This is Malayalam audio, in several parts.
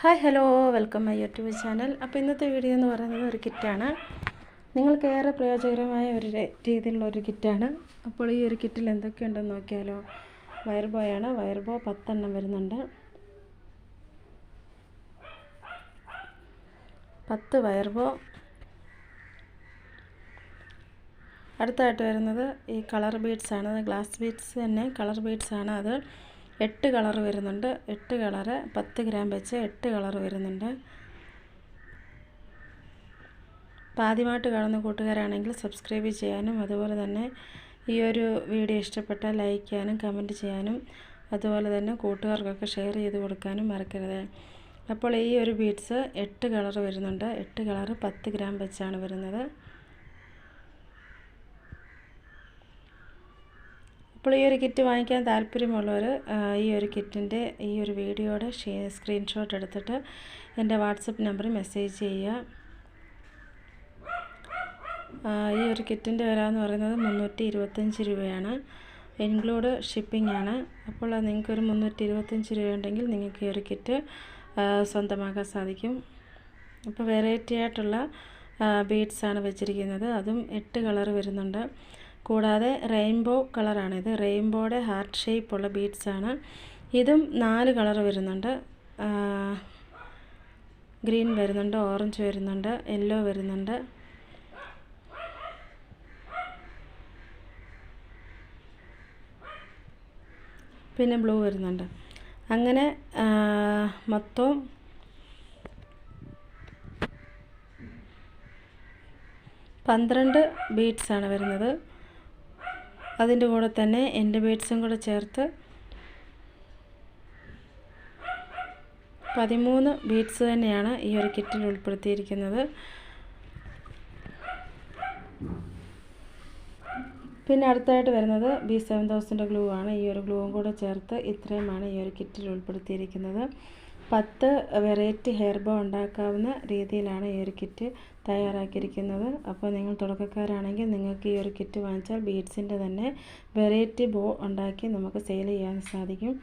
Hi hello welcome my YouTube channel. അപ്പോൾ ഇന്നത്തെ വീഡിയോ എന്ന് പറയുന്നത് ഒരു കിറ്റാണ്. നിങ്ങൾക്ക് ഏറെ പ്രയോജനകരമായ ഒരു രീതിയിലുള്ള ഒരു കിറ്റാണ്. അപ്പോൾ ഈ ഒരു കിറ്റിൽ എന്തൊക്കെയുണ്ടെന്ന് നോക്കിയാലോ. വയർ ബോയാണ്. വയർ ബോ 10 എണ്ണം വരുന്നുണ്ട്. 10 വയർ ബോ. അടുത്തായിട്ട് വരുന്നത് ഈ കളർ ബീഡ്സ് ആണ്. ഗ്ലാസ് ബീഡ്സ് തന്നെ കളർ ബീഡ്സ് ആണ്. അത് 8 കളർ വരുന്നുണ്ട്. 8 കളറ് 10 ഗ്രാം വെച്ച് 8 കളർ വരുന്നുണ്ട്. അപ്പോൾ ആദ്യമായിട്ട് കാണുന്ന കൂട്ടുകാരാണെങ്കിൽ സബ്സ്ക്രൈബ് ചെയ്യാനും അതുപോലെ തന്നെ ഈ ഒരു വീഡിയോ ഇഷ്ടപ്പെട്ടാൽ ലൈക്ക് ചെയ്യാനും കമൻറ്റ് ചെയ്യാനും അതുപോലെ തന്നെ കൂട്ടുകാർക്കൊക്കെ ഷെയർ ചെയ്ത് കൊടുക്കാനും മറക്കരുത്. അപ്പോൾ ഈ ഒരു ബീഡ്സ് 8 കളർ വരുന്നുണ്ട്. 8 കളർ 10 ഗ്രാം വെച്ചാണ് വരുന്നത്. അപ്പോൾ ഈ ഒരു കിറ്റ് വാങ്ങിക്കാൻ താല്പര്യമുള്ളവർ ഈ ഒരു കിറ്റിൻ്റെ ഈ ഒരു വീഡിയോയുടെ സ്ക്രീൻഷോട്ട് എടുത്തിട്ട് എൻ്റെ വാട്സപ്പ് നമ്പറിൽ മെസ്സേജ് ചെയ്യുക. ഈ ഒരു കിറ്റിൻ്റെ വില എന്ന് പറയുന്നത് 325 രൂപയാണ്. ഇൻക്ലൂഡ് ഷിപ്പിംഗ് ആണ്. അപ്പോൾ നിങ്ങൾക്കൊരു 325 രൂപ ഉണ്ടെങ്കിൽ നിങ്ങൾക്ക് ഈ ഒരു കിറ്റ് സ്വന്തമാക്കാൻ സാധിക്കും. അപ്പോൾ വെറൈറ്റി ആയിട്ടുള്ള ബീഡ്സാണ് വെച്ചിരിക്കുന്നത്. അതും 8 കളർ വരുന്നുണ്ട്. കൂടാതെ റെയിൻബോ കളറാണിത്. റെയിൻബോയുടെ ഹാർട്ട് ഷേപ്പുള്ള ബീഡ്സാണ്. ഇതും 4 കളർ വരുന്നുണ്ട്. ഗ്രീൻ വരുന്നുണ്ട്, ഓറഞ്ച് വരുന്നുണ്ട്, യെല്ലോ വരുന്നുണ്ട്. പിന്നെ ബ്ലൂ വരുന്നുണ്ട്. അങ്ങനെ മൊത്തം 12 ബീഡ്സാണ് വരുന്നത്. അതിൻ്റെ കൂടെ തന്നെ എൻ്റെ ബീഡ്സും കൂടെ ചേർത്ത് 13 ബീഡ്സ് തന്നെയാണ് ഈ ഒരു കിറ്റിൽ ഉൾപ്പെടുത്തിയിരിക്കുന്നത്. പിന്നെ അടുത്തായിട്ട് വരുന്നത് B7000 ഗ്ലൂ ആണ്. ഈ ഒരു ഗ്ലൂവും കൂടെ ചേർത്ത് ഇത്രയുമാണ് ഈ ഒരു കിറ്റിൽ ഉൾപ്പെടുത്തിയിരിക്കുന്നത്. 10 വെറൈറ്റി ഹെയർ ബോ ഉണ്ടാക്കാവുന്ന രീതിയിലാണ് ഈ ഒരു കിറ്റ് തയ്യാറാക്കിയിരിക്കുന്നത്. അപ്പോൾ നിങ്ങൾ തുടക്കക്കാരാണെങ്കിൽ നിങ്ങൾക്ക് ഈ ഒരു കിറ്റ് വാങ്ങിച്ചാൽ ബീഡ്സിൻ്റെ തന്നെ വെറൈറ്റി ബോ ഉണ്ടാക്കി നമുക്ക് സെയിൽ ചെയ്യാൻ സാധിക്കും.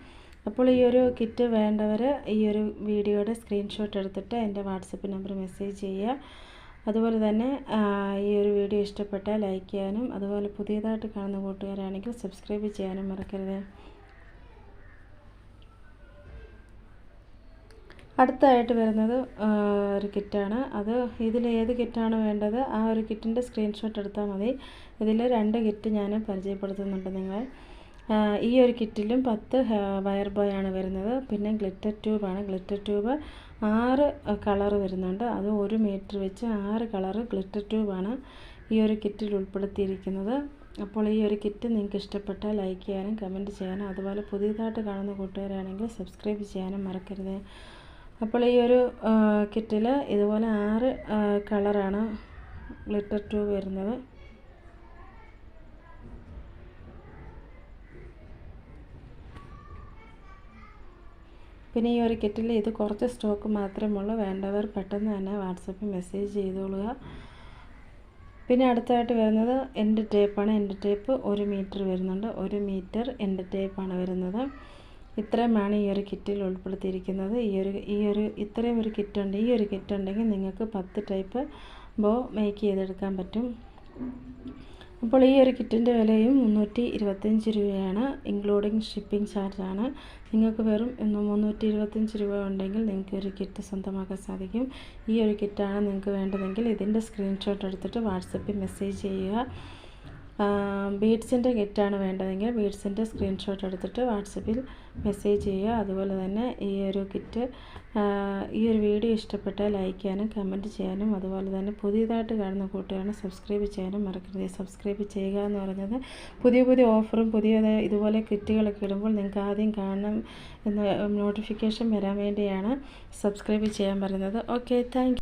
അപ്പോൾ ഈ ഒരു കിറ്റ് വേണ്ടവർ ഈ ഒരു വീഡിയോയുടെ സ്ക്രീൻഷോട്ട് എടുത്തിട്ട് എൻ്റെ വാട്സപ്പ് നമ്പർ മെസ്സേജ് ചെയ്യുക. അതുപോലെ തന്നെ ഈ ഒരു വീഡിയോ ഇഷ്ടപ്പെട്ടാൽ ലൈക്ക് ചെയ്യാനും അതുപോലെ പുതിയതായിട്ട് കാണുന്ന കൂട്ടുകാരാണെങ്കിൽ സബ്സ്ക്രൈബ് ചെയ്യാനും മറക്കരുത്. അടുത്തായിട്ട് വരുന്നത് ഒരു കിറ്റാണ്. അത് ഇതിൽ ഏത് കിറ്റാണ് വേണ്ടത് ആ ഒരു കിറ്റിൻ്റെ സ്ക്രീൻഷോട്ട് എടുത്താൽ മതി. ഇതിൽ 2 കിറ്റ് ഞാൻ പരിചയപ്പെടുത്തുന്നുണ്ട് നിങ്ങൾ. ഈ ഒരു കിറ്റിലും 10 വയർ ബോയാണ് വരുന്നത്. പിന്നെ ഗ്ലിറ്റർ ട്യൂബാണ്. ഗ്ലിറ്റർ ട്യൂബ് 6 കളർ വരുന്നുണ്ട്. അത് 1 മീറ്റർ വെച്ച് 6 കളർ ഗ്ലിറ്റർ ട്യൂബാണ് ഈ ഒരു കിറ്റിൽ ഉൾപ്പെടുത്തിയിരിക്കുന്നത്. അപ്പോൾ ഈ ഒരു കിറ്റ് നിങ്ങൾക്ക് ഇഷ്ടപ്പെട്ടാൽ ലൈക്ക് ചെയ്യാനും കമൻറ്റ് ചെയ്യാനും അതുപോലെ പുതിയതായിട്ട് കാണുന്ന കൂട്ടുകാരാണെങ്കിൽ സബ്സ്ക്രൈബ് ചെയ്യാനും മറക്കരുത്. അപ്പോൾ ഈ ഒരു കിറ്റിൽ ഇതുപോലെ 6 കളറാണ് ഗ്ലിറ്റർ ട്യൂബ് വരുന്നത്. പിന്നെ ഈ ഒരു കിറ്റിൽ ഇത് കുറച്ച് സ്റ്റോക്ക് മാത്രമേ ഉള്ളൂ. വേണ്ടവർ പെട്ടെന്ന് തന്നെ വാട്സപ്പിൽ മെസ്സേജ് ചെയ്തോളുക. പിന്നെ അടുത്തായിട്ട് വരുന്നത് എൻഡ് ടേപ്പാണ്. എൻഡ് ടേപ്പ് 1 മീറ്റർ വരുന്നുണ്ട്. 1 മീറ്റർ എൻഡ് ടേപ്പാണ് വരുന്നത്. ഇത്രയുമാണ് ഈ ഒരു കിറ്റിൽ ഉൾപ്പെടുത്തിയിരിക്കുന്നത്. ഇത്രയും ഒരു കിറ്റുണ്ട്. ഈ ഒരു കിറ്റ് ഉണ്ടെങ്കിൽ നിങ്ങൾക്ക് 10 ടൈപ്പ് ബോ മേക്ക് ചെയ്തെടുക്കാൻ പറ്റും. അപ്പോൾ ഈ ഒരു കിറ്റിൻ്റെ വിലയും 325 രൂപയാണ്. ഇൻക്ലൂഡിങ് ഷിപ്പിംഗ് ചാർജാണ്. നിങ്ങൾക്ക് വെറും 325 രൂപ ഉണ്ടെങ്കിൽ നിങ്ങൾക്ക് ഒരു കിറ്റ് സ്വന്തമാക്കാൻ സാധിക്കും. ഈ ഒരു കിറ്റാണ് നിങ്ങൾക്ക് വേണ്ടതെങ്കിൽ ഇതിൻ്റെ സ്ക്രീൻഷോട്ട് എടുത്തിട്ട് വാട്സപ്പിൽ മെസ്സേജ് ചെയ്യുക. ബീഡ്സിൻ്റെ കിറ്റാണ് വേണ്ടതെങ്കിൽ ബീഡ്സിൻ്റെ സ്ക്രീൻഷോട്ട് എടുത്തിട്ട് വാട്സപ്പിൽ മെസ്സേജ് ചെയ്യുക. അതുപോലെ തന്നെ ഈ ഒരു കിറ്റ് ഈ ഒരു വീഡിയോ ഇഷ്ടപ്പെട്ടാൽ ലൈക്ക് ചെയ്യാനും കമൻറ്റ് ചെയ്യാനും അതുപോലെ തന്നെ പുതിയതായിട്ട് കാണുന്ന കൂട്ടുകാരെ സബ്സ്ക്രൈബ് ചെയ്യാനും മറക്കരുത്. സബ്സ്ക്രൈബ് ചെയ്യുക എന്ന് പറയുന്നത് പുതിയ ഓഫറും ഇതുപോലെ കിറ്റുകളൊക്കെ ഇടുമ്പോൾ നിങ്ങൾക്ക് ആദ്യം കാണണം എന്ന് നോട്ടിഫിക്കേഷൻ വരാൻ വേണ്ടിയാണ് സബ്സ്ക്രൈബ് ചെയ്യാൻ പറയുന്നത്. Okay, thank you.